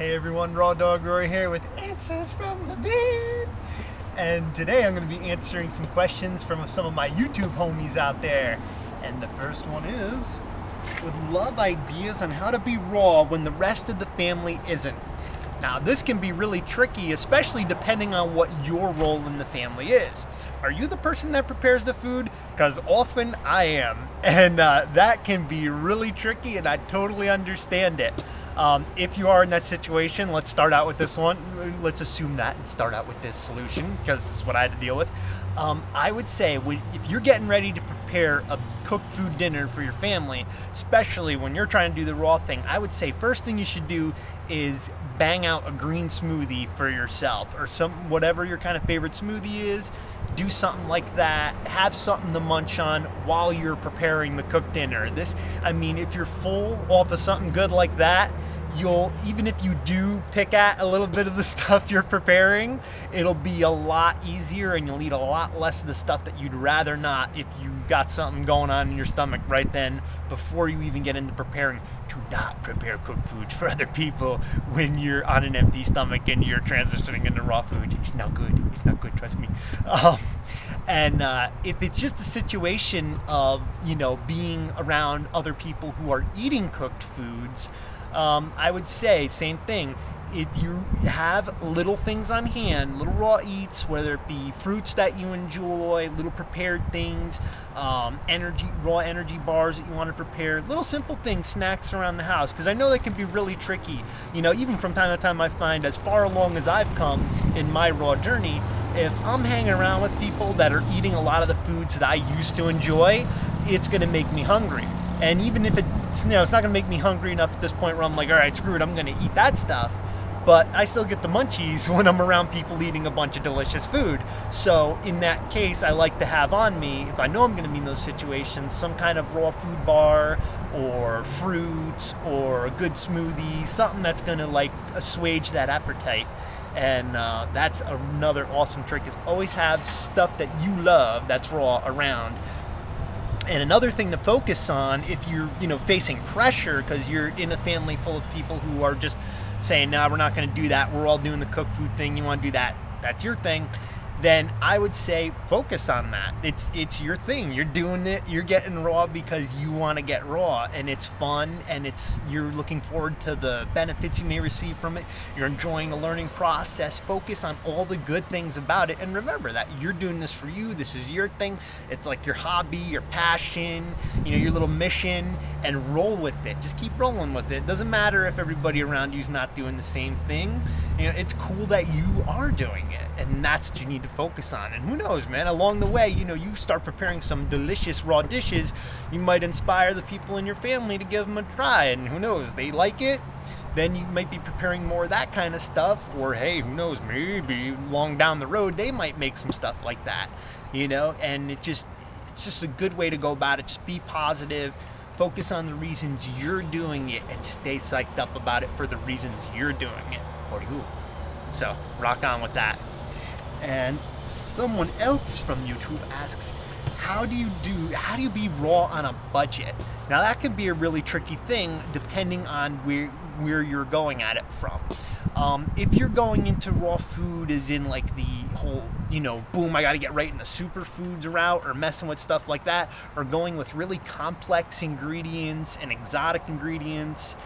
Hey everyone, Rawdawg Rory here with Answers from the Bin. And today I'm going to be answering some questions from some of my YouTube homies out there. And the first one is, would love ideas on how to be raw when the rest of the family isn't. Now this can be really tricky, especially depending on what your role in the family is. Are you the person that prepares the food? Because often I am. And that can be really tricky, and I totally understand it. If you are in that situation, let's start out with this one. Let's assume that and start out with this solution, because this is what I had to deal with. I would say if you're getting ready to prepare a cooked food dinner for your family, especially when you're trying to do the raw thing, I would say first thing you should do is bang out a green smoothie for yourself, or whatever your kind of favorite smoothie is. Do something like that. Have something to munch on while you're preparing the cooked dinner. If you're full off of something good like that, even if you do pick at a little bit of the stuff you're preparing, it'll be a lot easier, and you'll eat a lot less of the stuff that you'd rather not if you got something going on in your stomach right then before you even get into preparing. Do not prepare cooked foods for other people when you're on an empty stomach and you're transitioning into raw food. It's not good. It's not good, trust me. If it's just a situation of, being around other people who are eating cooked foods, I would say same thing. If you have little things on hand, little raw eats, whether it be fruits that you enjoy, little prepared things, raw energy bars that you want to prepare, little simple things, snacks around the house, because I know that can be really tricky. Even from time to time, I find as far along as I've come in my raw journey, if I'm hanging around with people that are eating a lot of the foods that I used to enjoy, it's going to make me hungry. And even if it's not going to make me hungry enough at this point where I'm like, all right, screw it, I'm going to eat that stuff. But I still get the munchies when I'm around people eating a bunch of delicious food. So in that case, I like to have on me, if I know I'm going to be in those situations, some kind of raw food bar or fruits or a good smoothie, something that's going to assuage that appetite. And that's another awesome trick, is always have stuff that you love that's raw around. And another thing to focus on if you're, facing pressure because you're in a family full of people who are just saying, no, we're not going to do that, we're all doing the cooked food thing, you want to do that, that's your thing, then I would say focus on that. It's your thing. You're doing it. You're getting raw because you want to get raw, and it's fun, and you're looking forward to the benefits you may receive from it. You're enjoying the learning process. Focus on all the good things about it, and remember that you're doing this for you. This is your thing. It's like your hobby, your passion, your little mission, and roll with it. Just keep rolling with it. It doesn't matter if everybody around you's not doing the same thing. It's cool that you are doing it, and that's what you need to focus on. And who knows, man, along the way, you start preparing some delicious raw dishes, you might inspire the people in your family to give them a try, and who knows, they like it, then you might be preparing more of that kind of stuff. Or hey, who knows, maybe long down the road they might make some stuff like that, and it's just a good way to go about it. Just be positive, focus on the reasons you're doing it, and stay psyched up about it for the reasons you're doing it for you. So rock on with that. And someone else from YouTube asks, how do you be raw on a budget? Now that can be a really tricky thing depending on where you're going at it from. If you're going into raw food as in like the whole, boom, I got to get right in the superfoods route, or messing with stuff like that, or going with really complex ingredients and exotic ingredients,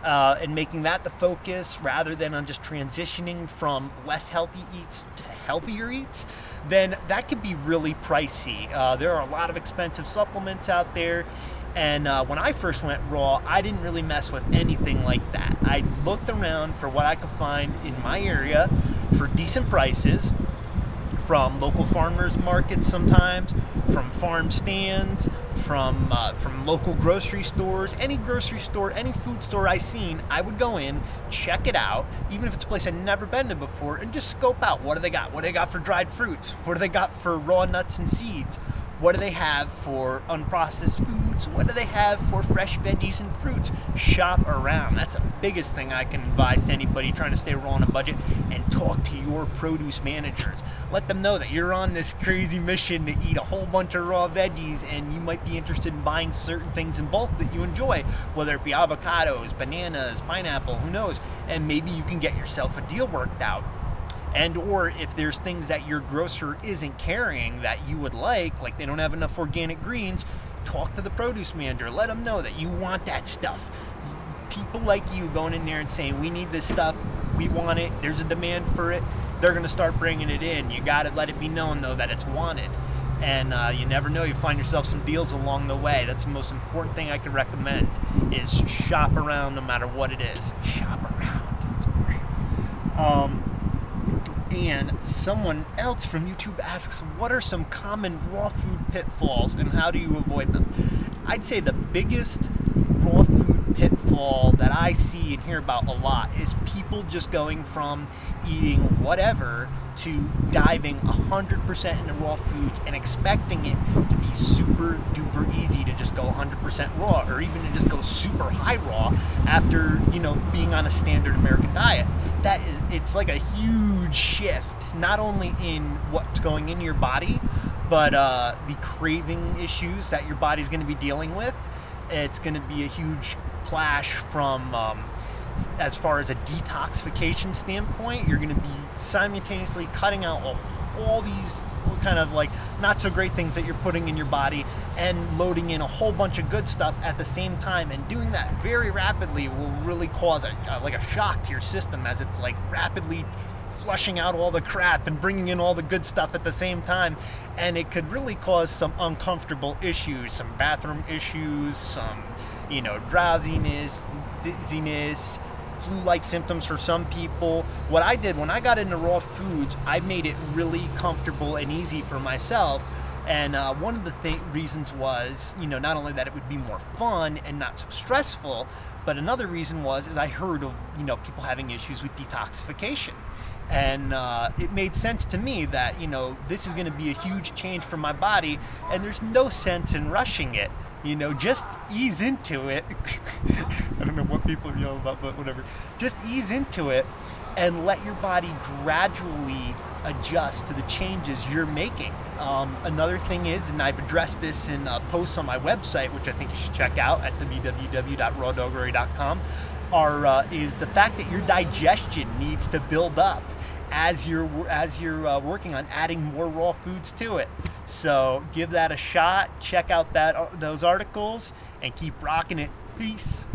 and making that the focus rather than on just transitioning from less healthy eats to healthier eats, then that could be really pricey. There are a lot of expensive supplements out there, and when I first went raw, I didn't really mess with anything like that. I looked around for what I could find in my area for decent prices, from local farmers markets sometimes, from farm stands, from local grocery stores. Any grocery store, any food store I seen, I would go in, check it out, even if it's a place I'd never been to before, and just scope out what do they got. What do they got for dried fruits? What do they got for raw nuts and seeds? What do they have for unprocessed food? fruits. What do they have for fresh veggies and fruits? Shop around. That's the biggest thing I can advise to anybody trying to stay raw on a budget, and talk to your produce managers. Let them know that you're on this crazy mission to eat a whole bunch of raw veggies, and you might be interested in buying certain things in bulk that you enjoy, whether it be avocados, bananas, pineapple, who knows, and maybe you can get yourself a deal worked out. And or if there's things that your grocer isn't carrying that you would like they don't have enough organic greens, talk to the produce manager. Let them know that you want that stuff. People like you going in there and saying, we need this stuff, we want it, there's a demand for it, they're going to start bringing it in. You got to let it be known, though, that it's wanted. And you never know, you find yourself some deals along the way. That's the most important thing I can recommend, is shop around no matter what it is. Shop around. And someone else from YouTube asks, what are some common raw food pitfalls and how do you avoid them? I'd say the biggest raw food pitfall that I see and hear about a lot is people just going from eating whatever to diving 100% into raw foods and expecting it to be super duper easy to just go 100% raw, or even to just go super high raw after, being on a standard American diet. It's like a huge shift, not only in what's going into your body, but the craving issues that your body's going to be dealing with. It's going to be a huge clash from as far as a detoxification standpoint. You're going to be simultaneously cutting out all these kind of not so great things that you're putting in your body and loading in a whole bunch of good stuff at the same time, and doing that very rapidly will really cause a shock to your system, as it's rapidly flushing out all the crap and bringing in all the good stuff at the same time. And it could really cause some uncomfortable issues, some bathroom issues, some drowsiness, dizziness, flu-like symptoms for some people. What I did when I got into raw foods, I made it really comfortable and easy for myself. And one of the reasons was, not only that it would be more fun and not so stressful, but another reason is I heard of, people having issues with detoxification. And it made sense to me that, this is going to be a huge change for my body, and there's no sense in rushing it. Just ease into it. I don't know what people are yelling about, but whatever. Just ease into it and let your body gradually adjust to the changes you're making. Another thing is, and I've addressed this in posts on my website, which I think you should check out at www.rawdawg.com, is the fact that your digestion needs to build up as you're working on adding more raw foods to it. So give that a shot. Check out those articles and keep rocking it. Peace.